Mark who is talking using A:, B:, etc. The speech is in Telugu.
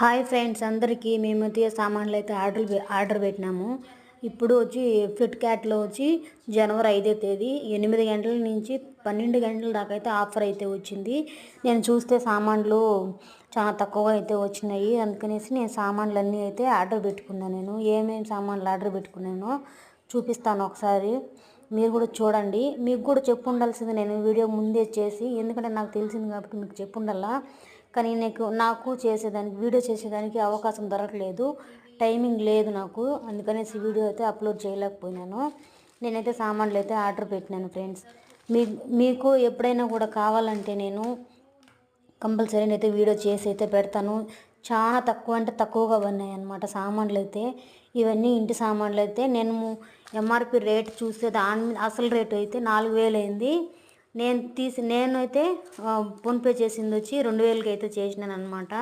A: హాయ్ ఫ్రెండ్స్ అందరికీ మేమైతే సామాన్లు అయితే ఆర్డర్ పెట్టినాము. ఇప్పుడు వచ్చి ఫ్లిప్కార్ట్లో వచ్చి జనవరి 5వ తేదీ 8 గంటల నుంచి 12 గంటల దాకా అయితే ఆఫర్ అయితే వచ్చింది. నేను చూస్తే సామాన్లు చాలా తక్కువగా అయితే వచ్చినాయి. అందుకనేసి నేను సామాన్లన్నీ అయితే ఆర్డర్ పెట్టుకున్నాను. నేను ఏమేమి సామాన్లు ఆర్డర్ పెట్టుకున్నానో చూపిస్తాను ఒకసారి. మీరు కూడా చూడండి. మీకు కూడా చెప్పు ఉండాల్సింది నేను వీడియో ముందే చేసి, ఎందుకంటే నాకు తెలిసింది కాబట్టి మీకు చెప్పు ఉండాలా. కానీ నాకు చేసేదానికి వీడియో చేసేదానికి అవకాశం దొరకలేదు, టైమింగ్ లేదు నాకు. అందుకనేసి వీడియో అయితే అప్లోడ్ చేయలేకపోయినాను. నేనైతే సామాన్లు అయితే ఆర్డర్ పెట్టినాను ఫ్రెండ్స్. మీకు ఎప్పుడైనా కూడా కావాలంటే నేను కంపల్సరీ అయితే వీడియో చేసి అయితే పెడతాను. చాలా తక్కువ అంటే తక్కువగా ఉన్నాయి అన్నమాట సామాన్లు అయితే. ఇవన్నీ ఇంటి సామాన్లు అయితే నేను ఎంఆర్పి రేట్ చూస్తే అసలు రేటు అయితే 4000 అయింది. నేనైతే ఫోన్పే చేసింది వచ్చి 2000కి అయితే చేసినాను అనమాట.